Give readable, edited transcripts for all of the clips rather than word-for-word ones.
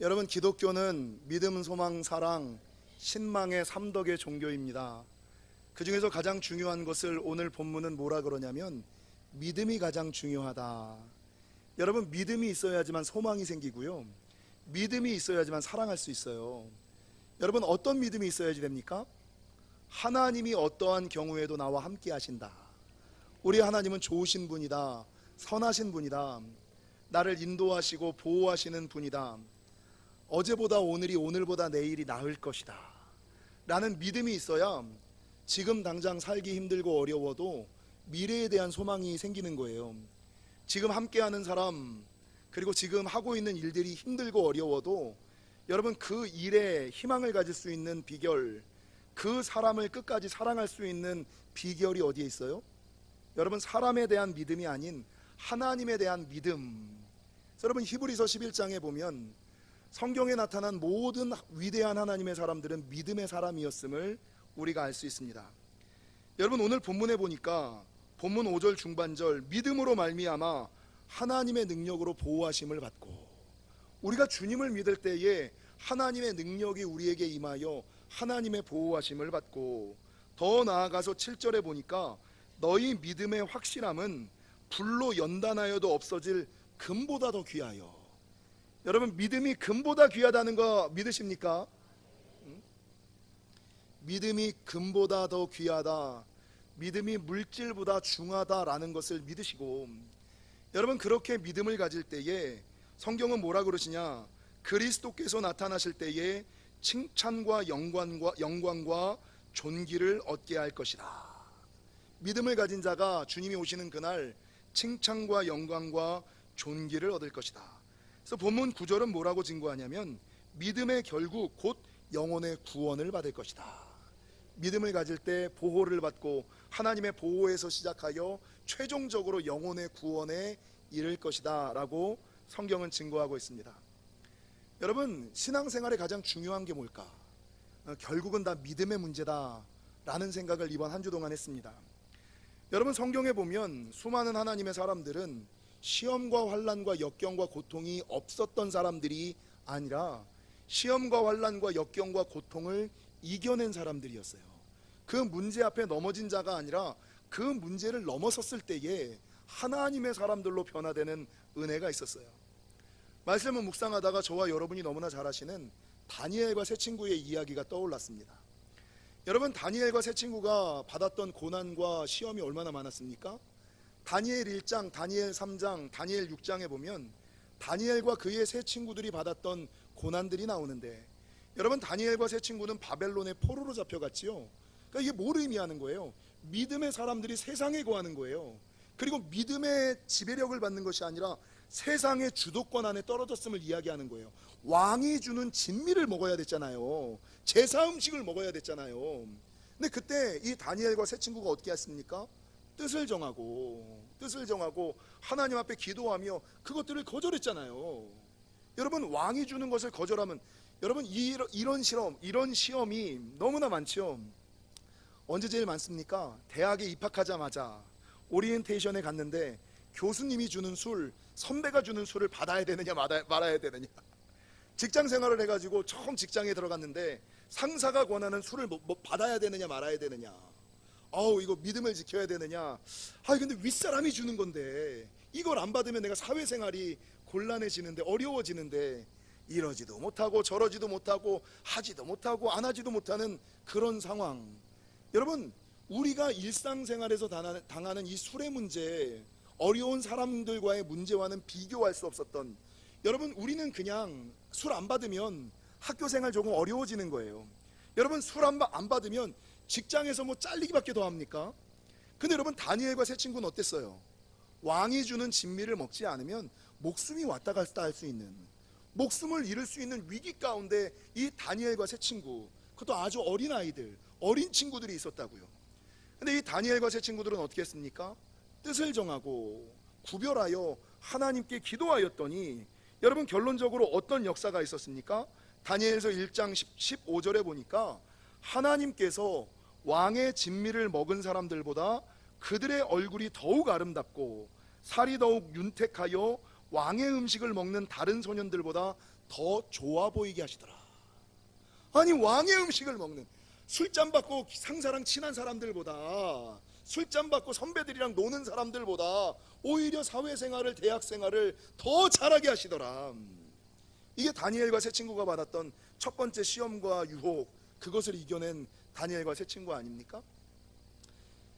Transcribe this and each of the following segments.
여러분, 기독교는 믿음, 소망, 사랑, 신망의 삼덕의 종교입니다. 그 중에서 가장 중요한 것을 오늘 본문은 뭐라 그러냐면 믿음이 가장 중요하다. 여러분, 믿음이 있어야지만 소망이 생기고요, 믿음이 있어야지만 사랑할 수 있어요. 여러분, 어떤 믿음이 있어야지 됩니까? 하나님이 어떠한 경우에도 나와 함께 하신다. 우리 하나님은 좋으신 분이다, 선하신 분이다, 나를 인도하시고 보호하시는 분이다, 어제보다 오늘이 오늘보다 내일이 나을 것이다 라는 믿음이 있어야 지금 당장 살기 힘들고 어려워도 미래에 대한 소망이 생기는 거예요. 지금 함께하는 사람, 그리고 지금 하고 있는 일들이 힘들고 어려워도 여러분, 그 일에 희망을 가질 수 있는 비결, 그 사람을 끝까지 사랑할 수 있는 비결이 어디에 있어요? 여러분, 사람에 대한 믿음이 아닌 하나님에 대한 믿음. 여러분, 히브리서 11장에 보면 성경에 나타난 모든 위대한 하나님의 사람들은 믿음의 사람이었음을 우리가 알 수 있습니다. 여러분, 오늘 본문에 보니까 본문 5절 중반절, 믿음으로 말미암아 하나님의 능력으로 보호하심을 받고, 우리가 주님을 믿을 때에 하나님의 능력이 우리에게 임하여 하나님의 보호하심을 받고, 더 나아가서 7절에 보니까 너희 믿음의 확실함은 불로 연단하여도 없어질 금보다 더 귀하여. 여러분, 믿음이 금보다 귀하다는 거 믿으십니까? 믿음이 금보다 더 귀하다, 믿음이 물질보다 중하다라는 것을 믿으시고, 여러분, 그렇게 믿음을 가질 때에 성경은 뭐라 그러시냐? 그리스도께서 나타나실 때에 칭찬과 영광과 존귀를 얻게 할 것이다. 믿음을 가진 자가 주님이 오시는 그날 칭찬과 영광과 존귀를 얻을 것이다. 그래서 본문 9절은 뭐라고 증거하냐면 믿음의 결국 곧 영혼의 구원을 받을 것이다. 믿음을 가질 때 보호를 받고 하나님의 보호에서 시작하여 최종적으로 영혼의 구원에 이를 것이다 라고 성경은 증거하고 있습니다. 여러분, 신앙생활에 가장 중요한 게 뭘까? 결국은 다 믿음의 문제다 라는 생각을 이번 한 주 동안 했습니다. 여러분, 성경에 보면 수많은 하나님의 사람들은 시험과 환난과 역경과 고통이 없었던 사람들이 아니라 시험과 환난과 역경과 고통을 이겨낸 사람들이었어요. 그 문제 앞에 넘어진 자가 아니라 그 문제를 넘어섰을 때에 하나님의 사람들로 변화되는 은혜가 있었어요. 말씀을 묵상하다가 저와 여러분이 너무나 잘 아시는 다니엘과 세 친구의 이야기가 떠올랐습니다. 여러분, 다니엘과 세 친구가 받았던 고난과 시험이 얼마나 많았습니까? 다니엘 1장, 다니엘 3장, 다니엘 6장에 보면 다니엘과 그의 세 친구들이 받았던 고난들이 나오는데, 여러분, 다니엘과 세 친구는 바벨론의 포로로 잡혀갔지요. 그러니까 이게 뭘 의미하는 거예요? 믿음의 사람들이 세상에 거하는 거예요. 그리고 믿음의 지배력을 받는 것이 아니라 세상의 주도권 안에 떨어졌음을 이야기하는 거예요. 왕이 주는 진미를 먹어야 됐잖아요. 제사 음식을 먹어야 됐잖아요. 근데 그때 이 다니엘과 세 친구가 어떻게 했습니까? 뜻을 정하고 하나님 앞에 기도하며 그것들을 거절했잖아요. 여러분, 왕이 주는 것을 거절하면, 여러분, 이런 시험이 너무나 많죠. 언제 제일 많습니까? 대학에 입학하자마자 오리엔테이션에 갔는데 교수님이 주는 술, 선배가 주는 술을 받아야 되느냐 말아야 되느냐. 직장 생활을 해가지고 처음 직장에 들어갔는데 상사가 권하는 술을 받아야 되느냐 말아야 되느냐. 이거 믿음을 지켜야 되느냐. 근데 윗사람이 주는 건데 이걸 안 받으면 내가 사회생활이 곤란해지는데, 어려워지는데, 이러지도 못하고 저러지도 못하고 하지도 못하고 안 하지도 못하는 그런 상황. 여러분, 우리가 일상생활에서 당하는 이 술의 문제, 어려운 사람들과의 문제와는 비교할 수 없었던, 여러분, 우리는 그냥 술 안 받으면 학교생활 조금 어려워지는 거예요. 여러분, 술 안 받으면 직장에서 뭐 잘리기밖에 더 합니까? 근데 여러분, 다니엘과 세 친구는 어땠어요? 왕이 주는 진미를 먹지 않으면 목숨이 왔다 갔다 할 수 있는, 목숨을 잃을 수 있는 위기 가운데 이 다니엘과 세 친구, 그것도 아주 어린 아이들, 어린 친구들이 있었다고요. 근데 이 다니엘과 세 친구들은 어떻게 했습니까? 뜻을 정하고 구별하여 하나님께 기도하였더니, 여러분, 결론적으로 어떤 역사가 있었습니까? 다니엘서 1장 15절에 보니까 하나님께서 왕의 진미를 먹은 사람들보다 그들의 얼굴이 더욱 아름답고 살이 더욱 윤택하여 왕의 음식을 먹는 다른 소년들보다 더 좋아 보이게 하시더라. 아니, 왕의 음식을 먹는, 술잔 받고 상사랑 친한 사람들보다, 술잔 받고 선배들이랑 노는 사람들보다 오히려 사회생활을, 대학생활을 더 잘하게 하시더라. 이게 다니엘과 세 친구가 받았던 첫 번째 시험과 유혹, 그것을 이겨낸 다니엘과 세 친구 아닙니까?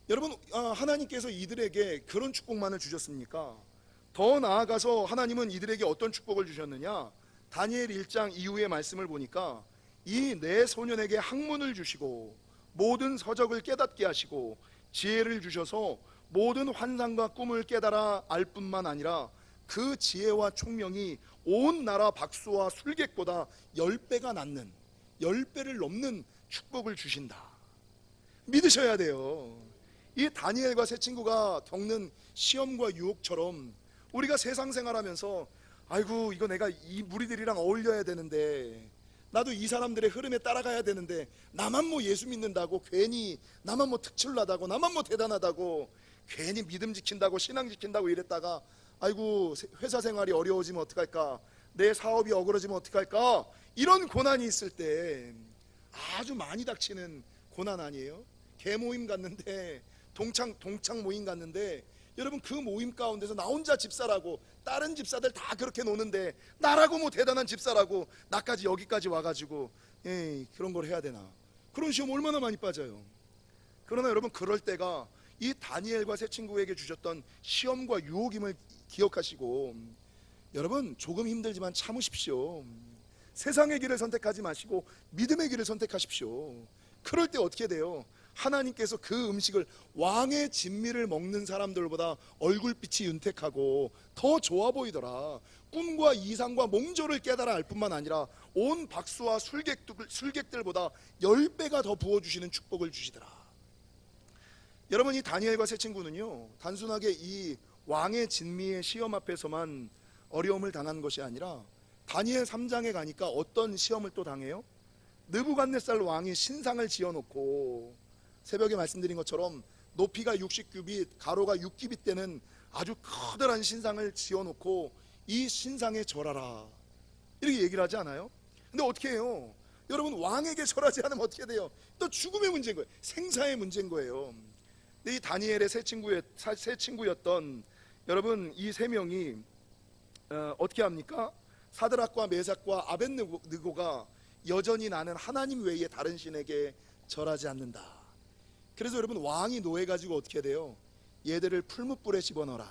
여러분, 하나님께서 이들에게 그런 축복만을 주셨습니까? 더 나아가서 하나님은 이들에게 어떤 축복을 주셨느냐? 다니엘 1장 이후의 말씀을 보니까 이 네 소년에게 학문을 주시고 모든 서적을 깨닫게 하시고 지혜를 주셔서 모든 환상과 꿈을 깨달아 알 뿐만 아니라 그 지혜와 총명이 온 나라 박수와 술객보다 10배가 낫는, 10배를 넘는 축복을 주신다. 믿으셔야 돼요. 이 다니엘과 세 친구가 겪는 시험과 유혹처럼 우리가 세상 생활하면서 아이고, 이거 내가 이 무리들이랑 어울려야 되는데, 나도 이 사람들의 흐름에 따라가야 되는데, 나만 뭐 예수 믿는다고 괜히, 나만 뭐 특출나다고, 나만 뭐 대단하다고 괜히 믿음 지킨다고, 신앙 지킨다고 이랬다가 아이고, 회사 생활이 어려워지면 어떡할까, 내 사업이 어그러지면 어떡할까, 이런 고난이 있을 때 아주 많이 닥치는 고난 아니에요? 개모임 갔는데, 동창 모임 갔는데, 여러분, 그 모임 가운데서 나 혼자 집사라고, 다른 집사들 다 그렇게 노는데 나라고 뭐 대단한 집사라고 나까지 여기까지 와가지고 그런 걸 해야 되나? 그런 시험 얼마나 많이 빠져요. 그러나 여러분, 그럴 때가 이 다니엘과 세 친구에게 주셨던 시험과 유혹임을 기억하시고, 여러분, 조금 힘들지만 참으십시오. 세상의 길을 선택하지 마시고 믿음의 길을 선택하십시오. 그럴 때 어떻게 돼요? 하나님께서 그 음식을, 왕의 진미를 먹는 사람들보다 얼굴빛이 윤택하고 더 좋아 보이더라. 꿈과 이상과 몽조를 깨달아 알 뿐만 아니라 온 박수와 술객들보다 10배가 더 부어주시는 축복을 주시더라. 여러분, 이 다니엘과 세 친구는요, 단순하게 이 왕의 진미의 시험 앞에서만 어려움을 당한 것이 아니라 다니엘 3장에 가니까 어떤 시험을 또 당해요? 느부갓네살 왕이 신상을 지어놓고, 새벽에 말씀드린 것처럼 높이가 60규빗, 가로가 6규빗 되는 아주 커다란 신상을 지어놓고 이 신상에 절하라, 이렇게 얘기를 하지 않아요? 근데 어떻게 해요? 여러분, 왕에게 절하지 않으면 어떻게 돼요? 또 죽음의 문제인 거예요. 생사의 문제인 거예요. 근데 이 다니엘의 세 친구였던 여러분, 이 세 명이 어떻게 합니까? 사드락과 메삭과 아벳느고가 여전히 나는 하나님 외에 다른 신에게 절하지 않는다. 그래서 여러분, 왕이 노해가지고 어떻게 돼요? 얘들을 풀무불에 집어넣어라.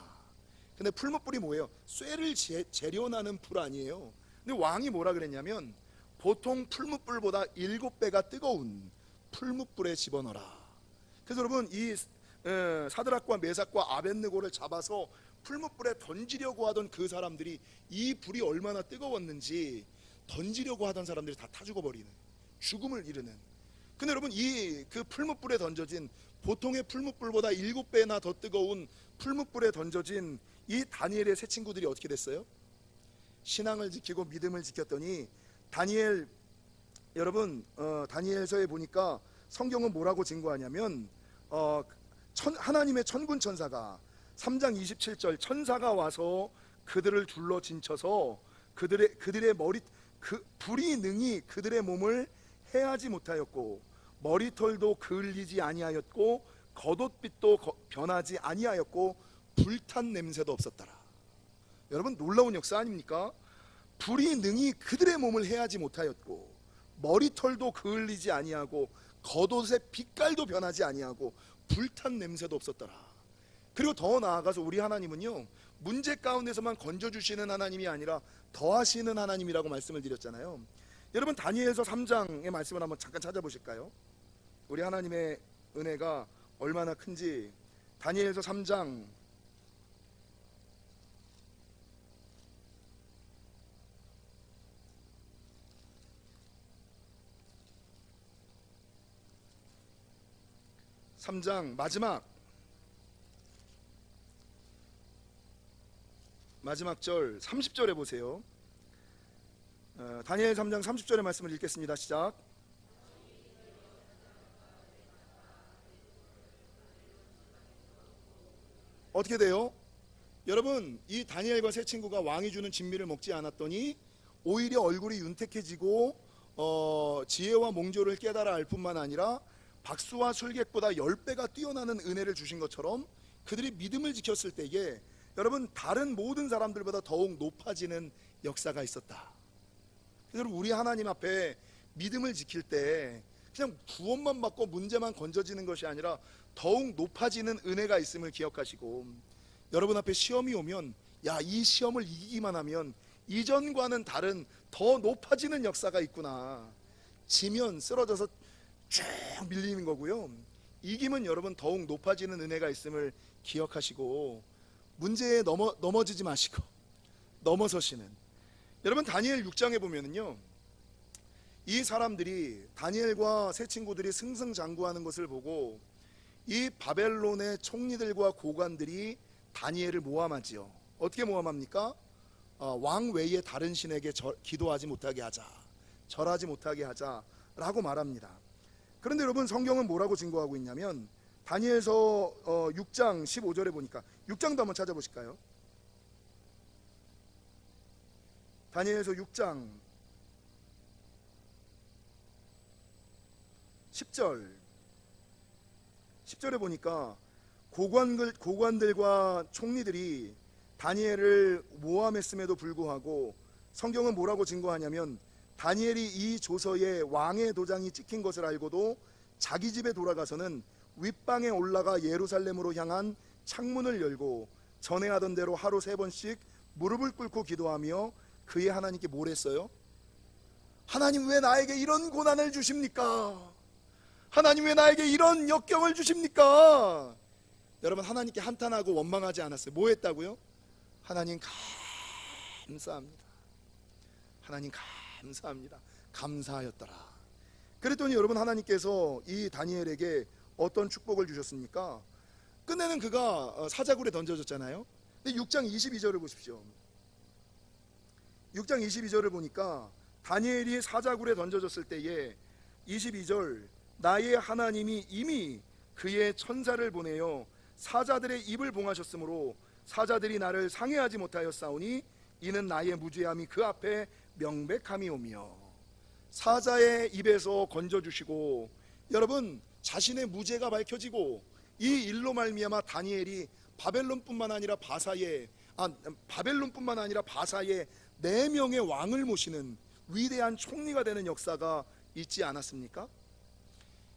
근데 풀무불이 뭐예요? 쇠를 재련하는 불 아니에요. 근데 왕이 뭐라 그랬냐면, 보통 풀무불보다 7배가 뜨거운 풀무불에 집어넣어라. 그래서 여러분, 이 사드락과 메삭과 아벳느고를 잡아서 풀무불에 던지려고 하던 그 사람들이, 이 불이 얼마나 뜨거웠는지 던지려고 하던 사람들이 다 타 죽어버리는, 죽음을 이르는. 근데 여러분, 이 그 풀무불에 던져진, 보통의 풀무불보다 7배나 더 뜨거운 풀무불에 던져진 이 다니엘의 세 친구들이 어떻게 됐어요? 신앙을 지키고 믿음을 지켰더니, 다니엘, 여러분, 다니엘서에 보니까 성경은 뭐라고 증거하냐면, 하나님의 천군 천사가 3장 27절, 천사가 와서 그들을 둘러 진쳐서 그들의 머리, 불이 능히 그들의 몸을 해하지 못하였고, 머리털도 그을리지 아니하였고, 겉옷빛도 변하지 아니하였고, 불탄 냄새도 없었더라. 여러분, 놀라운 역사 아닙니까? 불이 능히 그들의 몸을 해하지 못하였고, 머리털도 그을리지 아니하고, 겉옷의 빛깔도 변하지 아니하고, 불탄 냄새도 없었더라. 그리고 더 나아가서 우리 하나님은요, 문제 가운데서만 건져주시는 하나님이 아니라 더하시는 하나님이라고 말씀을 드렸잖아요. 여러분, 다니엘서 3장의 말씀을 한번 잠깐 찾아보실까요? 우리 하나님의 은혜가 얼마나 큰지. 다니엘서 3장 3장 마지막 절 30절에 보세요. 다니엘 3장 30절의 말씀을 읽겠습니다. 시작. 어떻게 돼요? 여러분, 이 다니엘과 세 친구가 왕이 주는 진미를 먹지 않았더니 오히려 얼굴이 윤택해지고 지혜와 몽조를 깨달아 알 뿐만 아니라 박수와 술객보다 10배가 뛰어나는 은혜를 주신 것처럼 그들이 믿음을 지켰을 때에 여러분 다른 모든 사람들보다 더욱 높아지는 역사가 있었다. 그래서 우리 하나님 앞에 믿음을 지킬 때 그냥 구원만 받고 문제만 건져지는 것이 아니라 더욱 높아지는 은혜가 있음을 기억하시고, 여러분 앞에 시험이 오면 이 시험을 이기기만 하면 이전과는 다른 더 높아지는 역사가 있구나. 지면 쓰러져서 쭉 밀리는 거고요, 이기면 여러분 더욱 높아지는 은혜가 있음을 기억하시고 문제에 넘어지지 마시고 넘어서시는, 여러분 다니엘 6장에 보면은요, 이 사람들이 다니엘과 세 친구들이 승승장구하는 것을 보고 이 바벨론의 총리들과 고관들이 다니엘을 모함하지요. 어떻게 모함합니까? 왕 외에 다른 신에게 기도하지 못하게 하자, 절하지 못하게 하자라고 말합니다. 그런데 여러분 성경은 뭐라고 증거하고 있냐면 다니엘서 6장 15절에 보니까, 6장도 한번 찾아보실까요? 다니엘서 6장 10절에 보니까 고관들과 총리들이 다니엘을 모함했음에도 불구하고 성경은 뭐라고 증거하냐면, 다니엘이 이 조서에 왕의 도장이 찍힌 것을 알고도 자기 집에 돌아가서는 윗방에 올라가 예루살렘으로 향한 창문을 열고 전에 하던 대로 하루 3번씩 무릎을 꿇고 기도하며 그의 하나님께 뭘 했어요? 하나님 왜 나에게 이런 고난을 주십니까? 하나님 왜 나에게 이런 역경을 주십니까? 여러분 하나님께 한탄하고 원망하지 않았어요. 뭐 했다고요? 하나님 감사합니다. 하나님 감사합니다. 감사하였더라. 그랬더니 여러분 하나님께서 이 다니엘에게 어떤 축복을 주셨습니까? 끝내는 그가 사자굴에 던져졌잖아요. 근데 6장 22절을 보십시오. 6장 22절을 보니까 다니엘이 사자굴에 던져졌을 때에 22절, 나의 하나님이 이미 그의 천사를 보내어 사자들의 입을 봉하셨으므로 사자들이 나를 상해하지 못하였사오니 이는 나의 무죄함이 그 앞에 명백함이오며, 사자의 입에서 건져주시고 여러분 자신의 무죄가 밝혀지고 이 일로 말미암아 다니엘이 바벨론뿐만 아니라 바사의 4명의 왕을 모시는 위대한 총리가 되는 역사가 있지 않았습니까?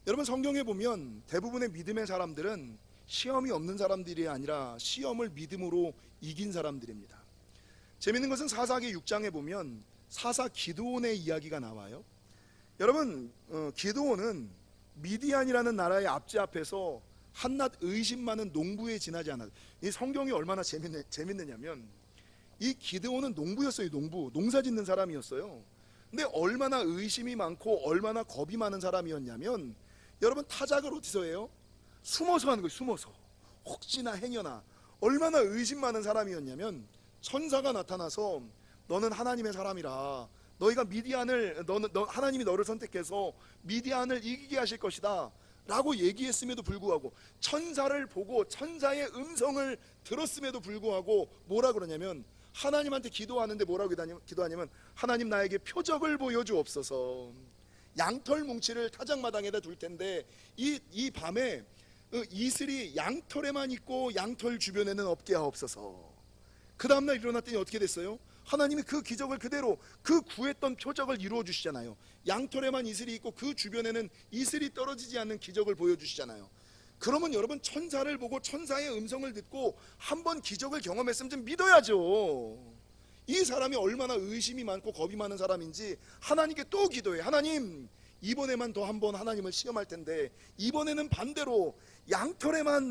여러분 성경에 보면 대부분의 믿음의 사람들은 시험이 없는 사람들이 아니라 시험을 믿음으로 이긴 사람들입니다. 재밌는 것은 사사기 6장에 보면 사사 기드온의 이야기가 나와요. 여러분 기드온은 미디안이라는 나라의 압제 앞에서 한낱 의심 많은 농부에 지나지 않았어요. 이 성경이 얼마나 재밌느냐면 이 기드온은 농부였어요. 농사 짓는 사람이었어요. 근데 얼마나 의심이 많고 얼마나 겁이 많은 사람이었냐면, 여러분 타작을 어디서 해요? 숨어서 하는 거예요. 숨어서. 혹시나 행여나. 얼마나 의심 많은 사람이었냐면 천사가 나타나서 너는 하나님의 사람이라 너희가 하나님이 너를 선택해서 미디안을 이기게 하실 것이다 라고 얘기했음에도 불구하고, 천사를 보고 천사의 음성을 들었음에도 불구하고 뭐라 그러냐면, 하나님한테 기도하는데 뭐라고 기도하냐면 하나님 나에게 표적을 보여주옵소서. 양털 뭉치를 타작마당에다 둘 텐데 이 밤에 이슬이 양털에만 있고 양털 주변에는 없게 하옵소서. 그 다음날 일어났더니 어떻게 됐어요? 하나님이 그 기적을 그대로 그 구했던 표적을 이루어 주시잖아요. 양털에만 이슬이 있고 그 주변에는 이슬이 떨어지지 않는 기적을 보여주시잖아요. 그러면 여러분 천사를 보고 천사의 음성을 듣고 한번 기적을 경험했으면 좀 믿어야죠. 이 사람이 얼마나 의심이 많고 겁이 많은 사람인지 하나님께 또 기도해. 하나님 이번에만 더 한번 하나님을 시험할 텐데 이번에는 반대로 양털은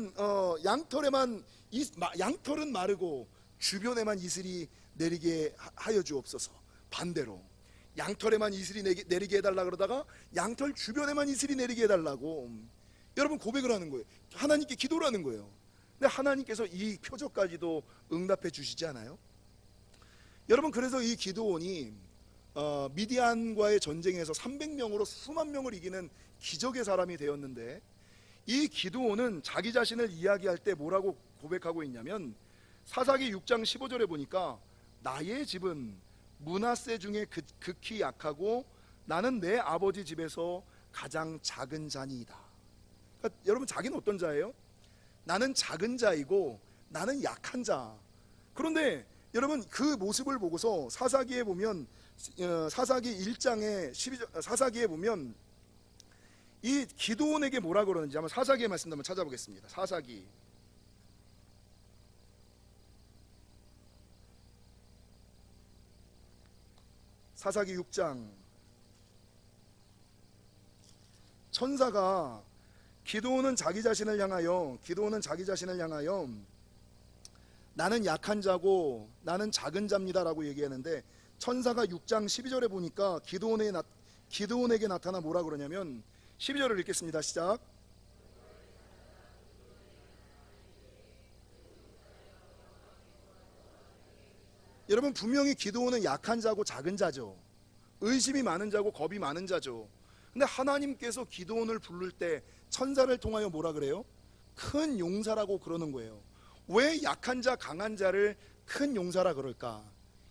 마르고 주변에만 이슬이 내리게 하여 주옵소서. 반대로 양털에만 이슬이 내리게 해달라 그러다가 양털 주변에만 이슬이 내리게 해달라고 여러분 고백을 하는 거예요. 하나님께 기도를 하는 거예요. 근데 하나님께서 이 표적까지도 응답해 주시지 않아요? 여러분 그래서 이 기드온이 미디안과의 전쟁에서 300명으로 수만 명을 이기는 기적의 사람이 되었는데, 이 기드온은 자기 자신을 이야기할 때 뭐라고 고백하고 있냐면 사사기 6장 15절에 보니까 나의 집은 므낫세 중에 극히 약하고 나는 내 아버지 집에서 가장 작은 자니이다. 그러니까 여러분, 자기는 어떤 자예요? 나는 작은 자이고 나는 약한 자. 그런데 여러분, 그 모습을 보고서 사사기에 보면, 사사기 1장에 12절, 사사기에 보면 이 기드온에게 뭐라 그러는지 한번 사사기의 말씀 한번 찾아보겠습니다. 사사기 6장, 천사가 기드온은 자기 자신을 향하여 나는 약한 자고 나는 작은 자입니다 라고 얘기하는데, 천사가 6장 12절에 보니까 기드온에게 나타나 뭐라 그러냐면, 12절을 읽겠습니다. 시작. 여러분, 분명히 기드온은 약한 자고 작은 자죠. 의심이 많은 자고 겁이 많은 자죠. 근데 하나님께서 기드온을 부를 때 천사를 통하여 뭐라 그래요? 큰 용사라고 그러는 거예요. 왜 약한 자, 강한 자를 큰 용사라 그럴까?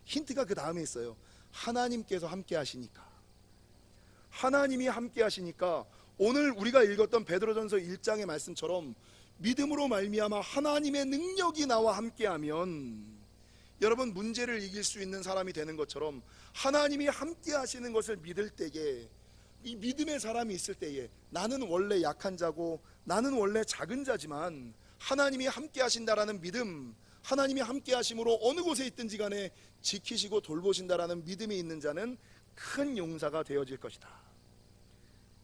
힌트가 그 다음에 있어요. 하나님께서 함께 하시니까. 하나님이 함께 하시니까 오늘 우리가 읽었던 베드로전서 1장의 말씀처럼 믿음으로 말미암아 하나님의 능력이 나와 함께하면 여러분, 문제를 이길 수 있는 사람이 되는 것처럼 하나님이 함께 하시는 것을 믿을 때에, 이 믿음의 사람이 있을 때에, 나는 원래 약한 자고 나는 원래 작은 자지만 하나님이 함께 하신다라는 믿음, 하나님이 함께 하심으로 어느 곳에 있든지 간에 지키시고 돌보신다라는 믿음이 있는 자는 큰 용사가 되어질 것이다.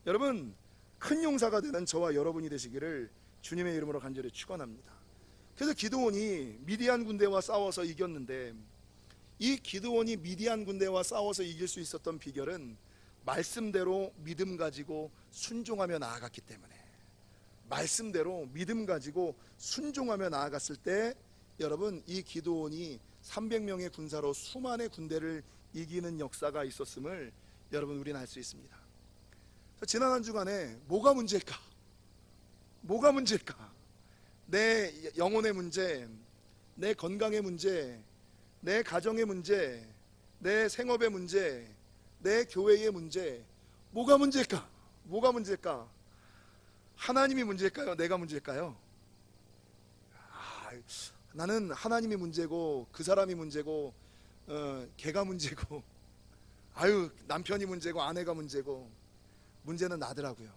여러분, 큰 용사가 되는 저와 여러분이 되시기를 주님의 이름으로 간절히 축원합니다. 그래서 기드온이 미디안 군대와 싸워서 이겼는데, 이 기드온이 미디안 군대와 싸워서 이길 수 있었던 비결은 말씀대로 믿음 가지고 순종하며 나아갔기 때문에, 말씀대로 믿음 가지고 순종하며 나아갔을 때 여러분, 이 기드온이 300명의 군사로 수만의 군대를 이기는 역사가 있었음을 여러분, 우리는 알 수 있습니다. 지난 한 주간에 뭐가 문제일까? 뭐가 문제일까? 내 영혼의 문제, 내 건강의 문제, 내 가정의 문제, 내 생업의 문제, 내 교회의 문제, 뭐가 문제일까? 뭐가 문제일까? 하나님이 문제일까요? 내가 문제일까요? 나는 하나님이 문제고 그 사람이 문제고 걔가 문제고 남편이 문제고 아내가 문제고, 문제는 나더라고요.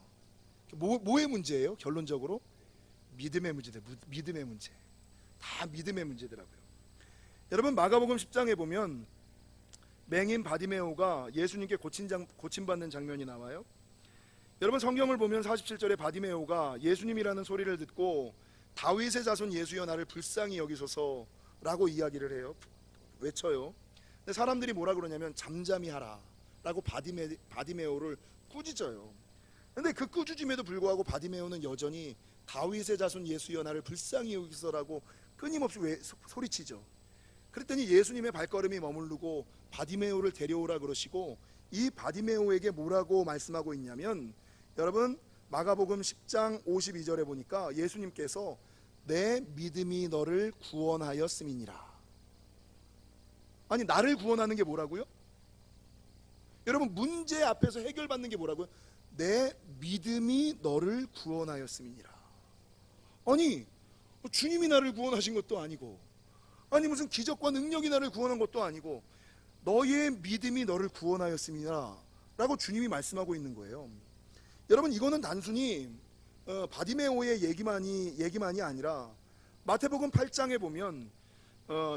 뭐의 문제예요? 결론적으로 믿음의 문제들, 믿음의 문제. 다 믿음의 문제더라고요. 여러분, 마가복음 10장에 보면 맹인 바디메오가 예수님께 고침받는 장면이 나와요. 여러분, 성경을 보면 47절에 바디메오가 예수님이라는 소리를 듣고 다윗의 자손 예수여 나를 불쌍히 여기소서 라고 이야기를 해요. 외쳐요. 근데 사람들이 뭐라 그러냐면 잠잠히 하라 라고 바디메오를 꾸짖어요. 근데 그 꾸짖음에도 불구하고 바디메오는 여전히 다윗의 자손 예수여 나를 불쌍히 여기소서라고 끊임없이 소리치죠. 그랬더니 예수님의 발걸음이 머무르고 바디메오를 데려오라 그러시고, 이 바디메오에게 뭐라고 말씀하고 있냐면, 여러분, 마가복음 10장 52절에 보니까 예수님께서 내 믿음이 너를 구원하였음이니라. 아니, 나를 구원하는 게 뭐라고요? 여러분, 문제 앞에서 해결받는 게 뭐라고요? 내 믿음이 너를 구원하였음이니라. 아니, 주님이 나를 구원하신 것도 아니고, 아니 무슨 기적과 능력이 나를 구원한 것도 아니고, 너의 믿음이 너를 구원하였음이니라 라고 주님이 말씀하고 있는 거예요. 여러분, 이거는 단순히 바디메오의 얘기만이 아니라 마태복음 8장에 보면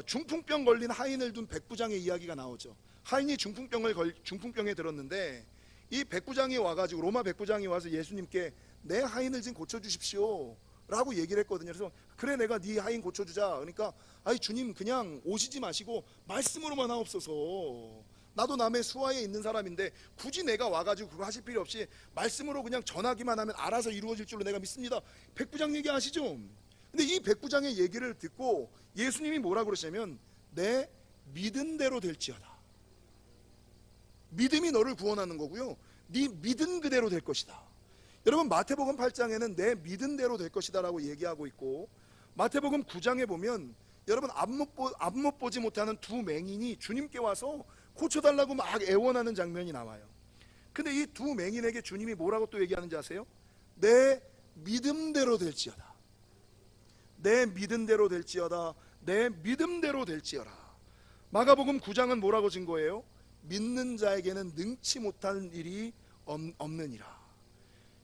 중풍병 걸린 하인을 둔 백부장의 이야기가 나오죠. 하인이 중풍병에 들었는데 이 백부장이 와가지고, 로마 백부장이 와서 예수님께 내 하인을 좀 고쳐주십시오 라고 얘기를 했거든요. 그래서 그래, 내가 네 하인 고쳐주자. 그러니까 아이 주님, 그냥 오시지 마시고 말씀으로만 하옵소서. 나도 남의 수하에 있는 사람인데 굳이 내가 와가지고 그거 하실 필요 없이 말씀으로 그냥 전하기만 하면 알아서 이루어질 줄로 내가 믿습니다. 백부장 얘기 아시죠? 근데 이 백부장의 얘기를 듣고 예수님이 뭐라 그러시냐면 내 믿은 대로 될지어다. 믿음이 너를 구원하는 거고요, 네 믿은 그대로 될 것이다. 여러분, 마태복음 8장에는 내 믿은 대로 될 것이다 라고 얘기하고 있고, 마태복음 9장에 보면 여러분, 앞못 보지 못하는 두 맹인이 주님께 와서 고쳐달라고 막 애원하는 장면이 나와요. 근데 이 두 맹인에게 주님이 뭐라고 또 얘기하는지 아세요? 내 믿음대로 될지어다. 내 믿음대로 될지어다. 내 믿음대로 될지어라. 마가복음 9장은 뭐라고 진 거예요? 믿는 자에게는 능치 못한 일이 없느니라.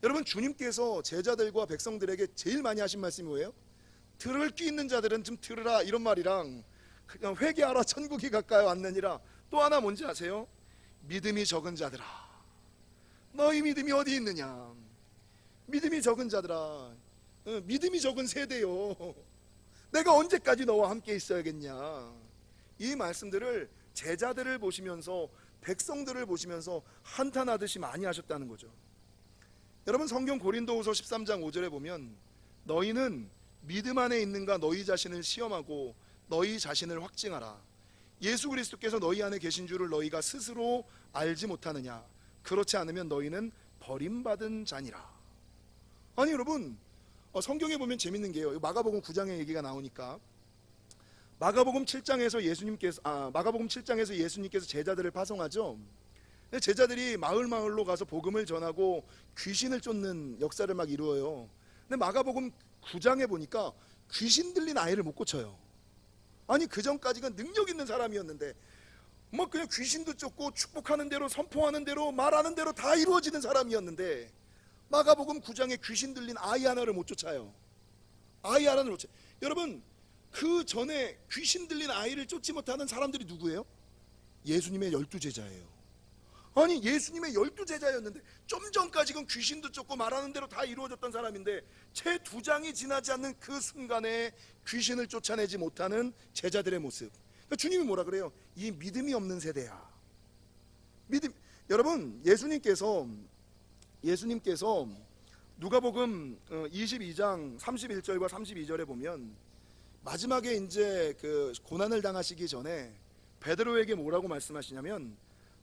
여러분, 주님께서 제자들과 백성들에게 제일 많이 하신 말씀이 뭐예요? 들을 귀 있는 자들은 좀 들으라, 이런 말이랑 그냥 회개하라, 천국이 가까이 왔느니라. 또 하나 뭔지 아세요? 믿음이 적은 자들아, 너희 믿음이 어디 있느냐. 믿음이 적은 자들아, 믿음이 적은 세대요, 내가 언제까지 너와 함께 있어야겠냐. 이 말씀들을 제자들을 보시면서, 백성들을 보시면서 한탄하듯이 많이 하셨다는 거죠. 여러분, 성경 고린도후서 13장 5절에 보면 너희는 믿음 안에 있는가 너희 자신을 시험하고 너희 자신을 확증하라. 예수 그리스도께서 너희 안에 계신 줄을 너희가 스스로 알지 못하느냐. 그렇지 않으면 너희는 버림받은 자니라. 아니 여러분, 성경에 보면 재밌는 게요, 마가복음 9장의 얘기가 나오니까 마가복음 7장에서 예수님께서 제자들을 파송하죠. 제자들이 마을로 가서 복음을 전하고 귀신을 쫓는 역사를 막 이루어요. 근데 마가복음 9장에 보니까 귀신 들린 아이를 못 고쳐요. 아니 그 전까지는 능력 있는 사람이었는데 뭐 그냥 귀신도 쫓고 축복하는 대로, 선포하는 대로, 말하는 대로 다 이루어지는 사람이었는데 마가복음 9장에 귀신 들린 아이 하나를 못 쫓아요. 아이 하나를 못 쫓아요. 여러분, 그 전에 귀신 들린 아이를 쫓지 못하는 사람들이 누구예요? 예수님의 12제자예요. 아니 예수님의 12제자였는데 좀 전까지는 귀신도 쫓고 말하는 대로 다 이루어졌던 사람인데 채 2장이 지나지 않는 그 순간에 귀신을 쫓아내지 못하는 제자들의 모습. 그러니까 주님이 뭐라 그래요? 이 믿음이 없는 세대야. 여러분, 예수님께서 누가복음 22장 31절과 32절에 보면 마지막에 이제 그 고난을 당하시기 전에 베드로에게 뭐라고 말씀하시냐면,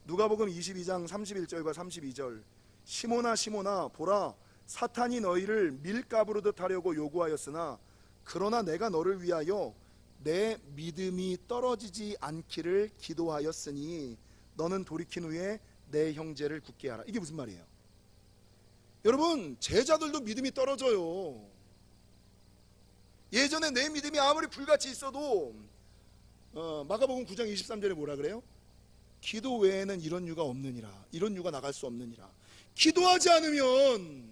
누가복음 22장 31절과 32절, 시몬아 시몬아 보라, 사탄이 너희를 밀가부르듯 하려고 요구하였으나 그러나 내가 너를 위하여 내 믿음이 떨어지지 않기를 기도하였으니 너는 돌이킨 후에 내 형제를 굳게 하라. 이게 무슨 말이에요? 여러분, 제자들도 믿음이 떨어져요. 예전에 내 믿음이 아무리 불같이 있어도 마가복음 9장 23절에 뭐라 그래요? 기도 외에는 이런 유가 없느니라. 이런 유가 나갈 수 없느니라. 기도하지 않으면,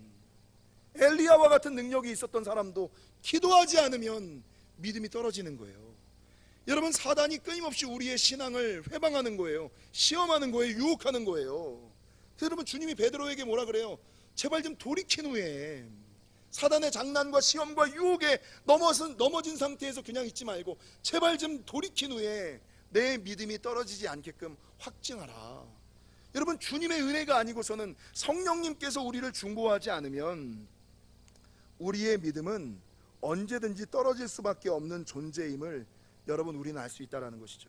엘리야와 같은 능력이 있었던 사람도 기도하지 않으면 믿음이 떨어지는 거예요. 여러분, 사단이 끊임없이 우리의 신앙을 회방하는 거예요. 시험하는 거예요. 유혹하는 거예요. 그래서 여러분, 주님이 베드로에게 뭐라 그래요? 제발 좀 돌이킨 후에, 사단의 장난과 시험과 유혹에 넘어진 상태에서 그냥 있지 말고 제발 좀 돌이킨 후에 내 믿음이 떨어지지 않게끔 확증하라. 여러분, 주님의 은혜가 아니고서는, 성령님께서 우리를 중보하지 않으면 우리의 믿음은 언제든지 떨어질 수밖에 없는 존재임을 여러분, 우리는 알 수 있다는 것이죠.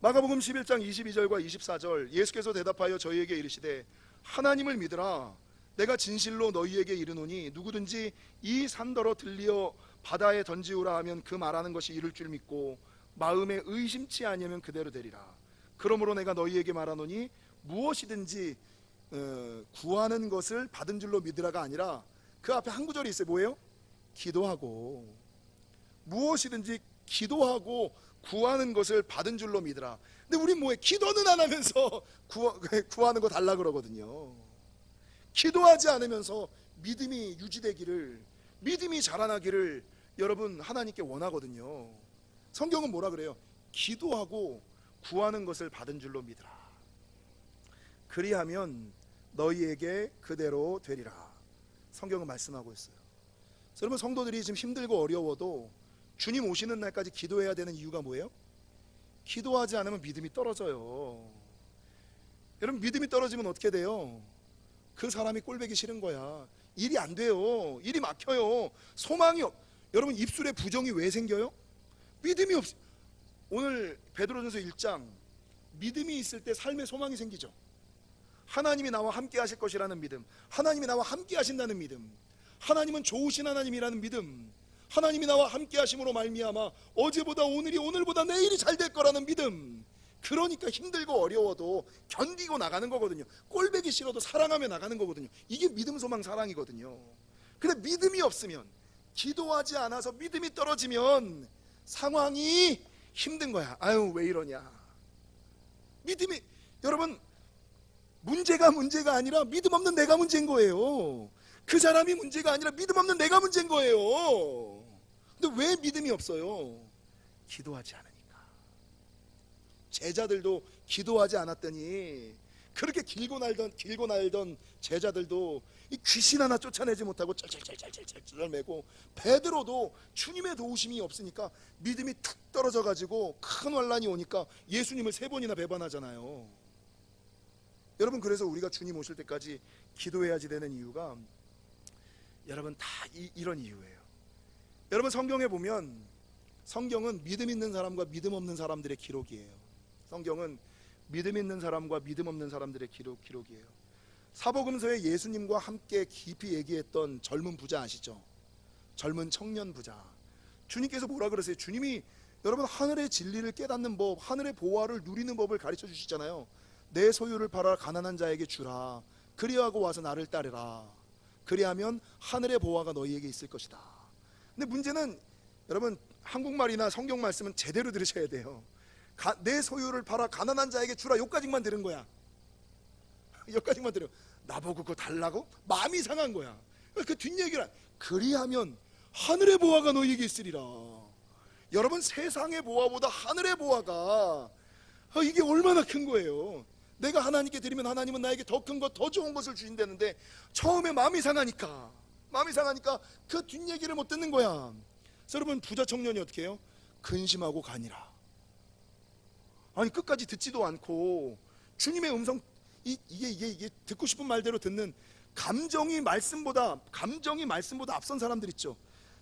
마가복음 11장 22절과 24절, 예수께서 대답하여 저희에게 이르시되 하나님을 믿으라. 내가 진실로 너희에게 이르노니 누구든지 이 산더러 들리어 바다에 던지우라 하면 그 말하는 것이 이룰 줄 믿고 마음에 의심치 아니하면 그대로 되리라. 그러므로 내가 너희에게 말하노니 무엇이든지 구하는 것을 받은 줄로 믿으라가 아니라, 그 앞에 한 구절이 있어요. 뭐예요? 기도하고, 무엇이든지 기도하고 구하는 것을 받은 줄로 믿으라. 근데 우린 뭐해? 기도는 안 하면서 구하는 거 달라 그러거든요. 기도하지 않으면서 믿음이 유지되기를, 믿음이 자라나기를 여러분, 하나님께 원하거든요. 성경은 뭐라 그래요? 기도하고 구하는 것을 받은 줄로 믿으라. 그리하면 너희에게 그대로 되리라. 성경은 말씀하고 있어요. 여러분, 성도들이 지금 힘들고 어려워도 주님 오시는 날까지 기도해야 되는 이유가 뭐예요? 기도하지 않으면 믿음이 떨어져요. 여러분, 믿음이 떨어지면 어떻게 돼요? 그 사람이 꼴보기 싫은 거야. 일이 안 돼요. 일이 막혀요. 소망이 여러분, 입술에 부정이 왜 생겨요? 믿음이 없어. 오늘 베드로전서 1장, 믿음이 있을 때 삶에 소망이 생기죠. 하나님이 나와 함께 하실 것이라는 믿음, 하나님이 나와 함께 하신다는 믿음, 하나님은 좋으신 하나님이라는 믿음, 하나님이 나와 함께 하심으로 말미암아 어제보다 오늘이, 오늘보다 내일이 잘 될 거라는 믿음, 그러니까 힘들고 어려워도 견디고 나가는 거거든요. 꼴배기 싫어도 사랑하며 나가는 거거든요. 이게 믿음, 소망, 사랑이거든요. 근데 믿음이 없으면, 기도하지 않아서 믿음이 떨어지면 상황이 힘든 거야. 아유, 왜 이러냐. 믿음이, 여러분, 문제가 아니라 믿음 없는 내가 문제인 거예요. 그 사람이 문제가 아니라 믿음 없는 내가 문제인 거예요. 근데 왜 믿음이 없어요? 기도하지 않으니까. 제자들도 기도하지 않았더니, 그렇게 길고 날던 제자들도 이 귀신 하나 쫓아내지 못하고 쩔쩔쩔쩔쩔쩔 매고, 베드로도 주님의 도우심이 없으니까 믿음이 툭 떨어져 가지고 큰 환란이 오니까 예수님을 3번이나 배반하잖아요. 여러분, 그래서 우리가 주님 오실 때까지 기도해야지 되는 이유가, 여러분, 다 이런 이유예요. 여러분, 성경에 보면, 성경은 믿음 있는 사람과 믿음 없는 사람들의 기록이에요. 성경은 믿음 있는 사람과 믿음 없는 사람들의 기록이에요. 사복음서에 예수님과 함께 깊이 얘기했던 젊은 부자 아시죠? 젊은 청년 부자. 주님께서 뭐라 그러세요? 주님이 여러분 하늘의 진리를 깨닫는 법, 하늘의 보화를 누리는 법을 가르쳐 주시잖아요. 내 소유를 팔아 가난한 자에게 주라. 그리하고 와서 나를 따르라. 그리하면 하늘의 보화가 너희에게 있을 것이다. 근데 문제는 여러분, 한국말이나 성경 말씀은 제대로 들으셔야 돼요. 내 소유를 팔아 가난한 자에게 주라, 여기까지만 들은 거야. 여기까지만 들어. 나보고 그거 달라고? 마음이 상한 거야. 그 뒷얘기를, 그리하면 하늘의 보화가 너희에게 있으리라. 여러분, 세상의 보화보다 하늘의 보화가, 이게 얼마나 큰 거예요. 내가 하나님께 드리면 하나님은 나에게 더 큰 것, 더 좋은 것을 주신다는데, 처음에 마음이 상하니까 그 뒷얘기를 못 듣는 거야. 그래서 여러분, 부자 청년이 어떻게 해요? 근심하고 가니라. 아니, 끝까지 듣지도 않고 주님의 음성, 이게 듣고 싶은 말대로 듣는, 감정이 말씀보다 앞선 사람들 있죠.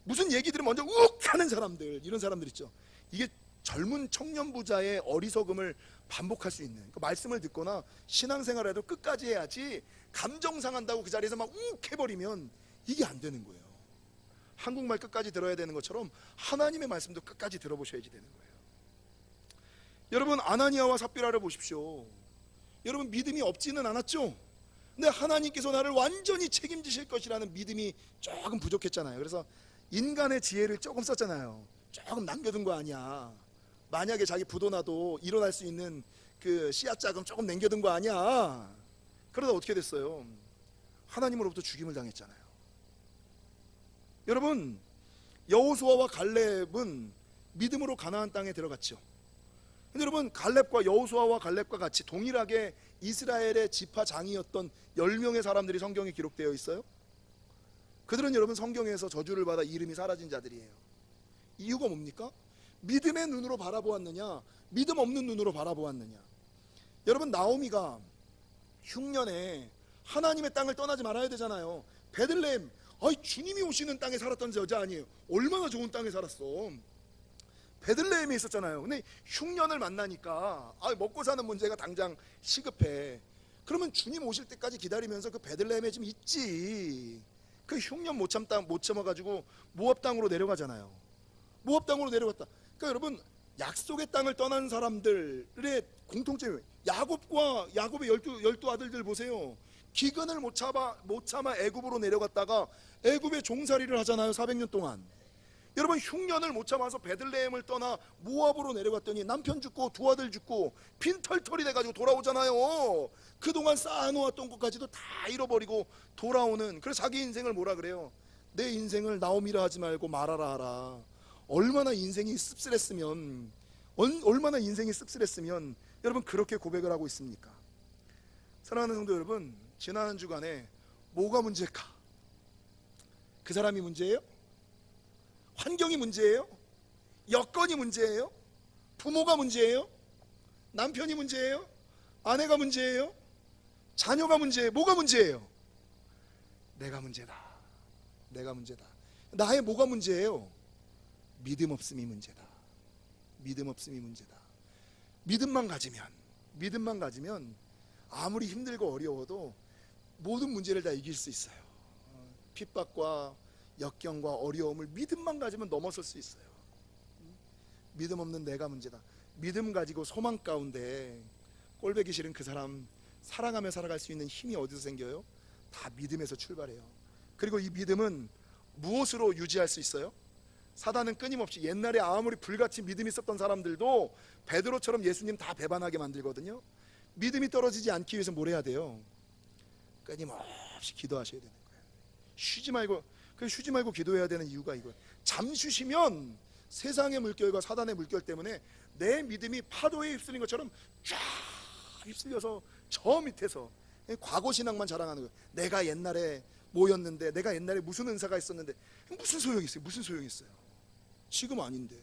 무슨 얘기 들으면 먼저 욱 하는 사람들, 이런 사람들 있죠. 이게 젊은 청년 부자의 어리석음을 반복할 수 있는, 그 말씀을 듣거나 신앙생활을 해도 끝까지 해야지, 감정 상한다고 그 자리에서 막 욱 해버리면 이게 안 되는 거예요. 한국말 끝까지 들어야 되는 것처럼 하나님의 말씀도 끝까지 들어보셔야지 되는 거예요. 여러분, 아나니아와 삽비라를 보십시오. 여러분, 믿음이 없지는 않았죠. 근데 하나님께서 나를 완전히 책임지실 것이라는 믿음이 조금 부족했잖아요. 그래서 인간의 지혜를 조금 썼잖아요. 조금 남겨둔 거 아니야. 만약에 자기 부도나도 일어날 수 있는 그 씨앗 자금 조금 남겨둔 거 아니야. 그러다 어떻게 됐어요? 하나님으로부터 죽임을 당했잖아요. 여러분, 여호수아와 갈렙은 믿음으로 가나안 땅에 들어갔죠. 근데 여러분, 여호수아와 갈렙과 같이 동일하게 이스라엘의 지파장이었던 10명의 사람들이 성경에 기록되어 있어요. 그들은 여러분 성경에서 저주를 받아 이름이 사라진 자들이에요. 이유가 뭡니까? 믿음의 눈으로 바라보았느냐, 믿음 없는 눈으로 바라보았느냐. 여러분, 나오미가 흉년에 하나님의 땅을 떠나지 말아야 되잖아요. 베들레헴, 주님이 오시는 땅에 살았던 여자 아니에요. 얼마나 좋은 땅에 살았어. 베들레헴에 있었잖아요. 근데 흉년을 만나니까 먹고 사는 문제가 당장 시급해. 그러면 주님 오실 때까지 기다리면서 그 베들레헴에 좀 있지. 그 흉년 못 참아가지고 모압 땅으로 내려가잖아요. 모압 땅으로 내려갔다. 그러니까 여러분, 약속의 땅을 떠난 사람들의 공통점이, 야곱의 열두 아들들 보세요. 기근을 못 참아 애굽으로 내려갔다가 애굽에 종살이를 하잖아요. 400년 동안. 여러분, 흉년을 못 참아서 베들레헴을 떠나 모압으로 내려갔더니 남편 죽고 두 아들 죽고 빈털털이 돼가지고 돌아오잖아요. 그동안 쌓아놓았던 것까지도 다 잃어버리고 돌아오는. 그래서 자기 인생을 뭐라 그래요? 내 인생을 나오미라 하지 말고 마라라 하라. 얼마나 인생이 씁쓸했으면 여러분 그렇게 고백을 하고 있습니까? 사랑하는 성도 여러분, 지난 한 주간에 뭐가 문제일까? 그 사람이 문제예요? 환경이 문제예요? 여건이 문제예요? 부모가 문제예요? 남편이 문제예요? 아내가 문제예요? 자녀가 문제예요? 뭐가 문제예요? 내가 문제다. 나의 뭐가 문제예요? 믿음 없음이 문제다. 믿음만 가지면 아무리 힘들고 어려워도 모든 문제를 다 이길 수 있어요. 핍박과 역경과 어려움을 믿음만 가지면 넘어설 수 있어요. 믿음 없는 내가 문제다. 믿음 가지고 소망 가운데 꼴보기 싫은 그 사람 사랑하며 살아갈 수 있는 힘이 어디서 생겨요? 다 믿음에서 출발해요. 그리고 이 믿음은 무엇으로 유지할 수 있어요? 사단은 끊임없이, 옛날에 아무리 불같이 믿음이 있었던 사람들도 베드로처럼 예수님 다 배반하게 만들거든요. 믿음이 떨어지지 않기 위해서 뭘 해야 돼요? 끊임없이 기도하셔야 되는 거예요. 쉬지 말고 기도해야 되는 이유가 이거예요. 잠시 쉬면 세상의 물결과 사단의 물결 때문에 내 믿음이 파도에 휩쓸린 것처럼 쫙 휩쓸려서 저 밑에서 과거 신앙만 자랑하는 거예요. 내가 옛날에 뭐였는데, 내가 옛날에 무슨 은사가 있었는데, 무슨 소용이 있어요? 무슨 소용이 있어요? 지금 아닌데.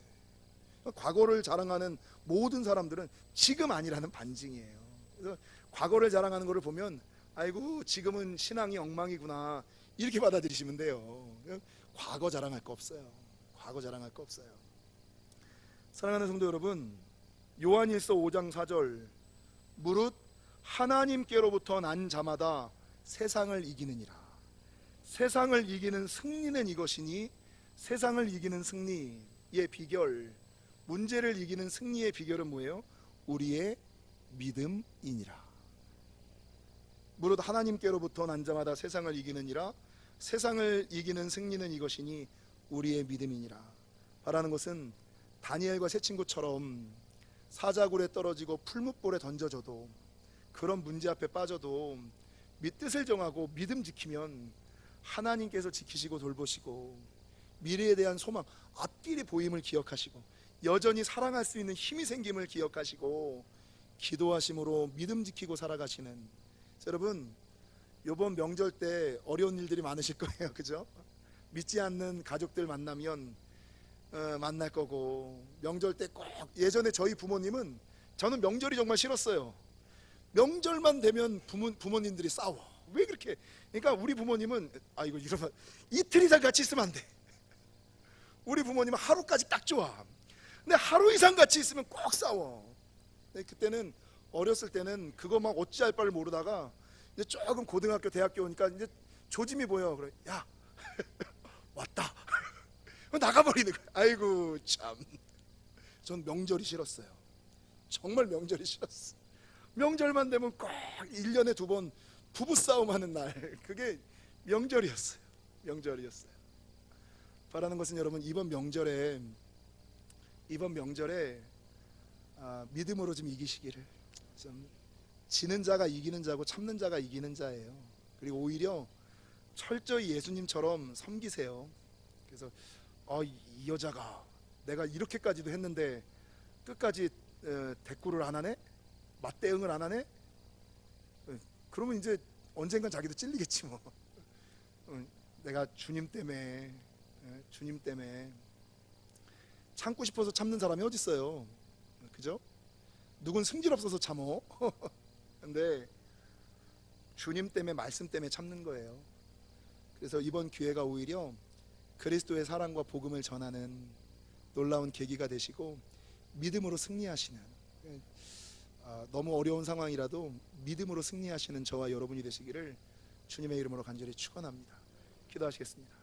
과거를 자랑하는 모든 사람들은 지금 아니라는 반증이에요. 그래서 과거를 자랑하는 것을 보면 아이고 지금은 신앙이 엉망이구나 이렇게 받아들이시면 돼요. 과거 자랑할 거 없어요. 과거 자랑할 거 없어요. 사랑하는 성도 여러분, 요한일서 5장 4절, 무릇 하나님께로부터 난 자마다 세상을 이기느니라. 세상을 이기는 승리는 이것이니, 세상을 이기는 승리의 비결, 문제를 이기는 승리의 비결은 뭐예요? 우리의 믿음이니라. 무릇 하나님께로부터 난 자마다 세상을 이기느니라. 세상을 이기는 승리는 이것이니 우리의 믿음이니라. 바라는 것은 다니엘과 세 친구처럼 사자굴에 떨어지고 풀무불에 던져져도, 그런 문제 앞에 빠져도 뜻을 정하고 믿음 지키면 하나님께서 지키시고 돌보시고, 미래에 대한 소망, 앞길이 보임을 기억하시고, 여전히 사랑할 수 있는 힘이 생김을 기억하시고, 기도하심으로 믿음 지키고 살아가시는, 여러분 이번 명절 때 어려운 일들이 많으실 거예요. 그죠? 믿지 않는 가족들 만나면 만날 거고, 명절 때 꼭, 예전에 저희 부모님은, 저는 명절이 정말 싫었어요. 명절만 되면 부모님들이 싸워. 왜 그렇게? 그러니까 우리 부모님은, 이거 이러면 이틀 이상 같이 있으면 안 돼. 우리 부모님은 하루까지 딱 좋아. 근데 하루 이상 같이 있으면 꼭 싸워. 근데 그때는, 어렸을 때는 그거 막 어찌할 바를 모르다가 이제 조금 고등학교 대학교 오니까 이제 조짐이 보여. 그래, 야 왔다. 나가버리는 거야. 아이고 참, 전 명절이 싫었어요. 정말 명절이 싫었어. 명절만 되면 꼭 1년에 2번 부부싸움 하는 날, 그게 명절이었어요. 명절이었어요. 바라는 것은 여러분, 이번 명절에 믿음으로 좀 이기시기를. 좀 지는 자가 이기는 자고 참는 자가 이기는 자예요. 그리고 오히려 철저히 예수님처럼 섬기세요. 그래서 이 여자가 내가 이렇게까지도 했는데 끝까지 대꾸를 안 하네? 맞대응을 안 하네? 그러면 이제 언젠간 자기도 찔리겠지 뭐. 내가 주님 때문에 참고 싶어서 참는 사람이 어디 있어요? 그죠? 누군 승질 없어서 참어. 근데 주님 때문에, 말씀 때문에 참는 거예요. 그래서 이번 기회가 오히려 그리스도의 사랑과 복음을 전하는 놀라운 계기가 되시고, 믿음으로 승리하시는, 너무 어려운 상황이라도 믿음으로 승리하시는 저와 여러분이 되시기를 주님의 이름으로 간절히 축원합니다. 기도하시겠습니다.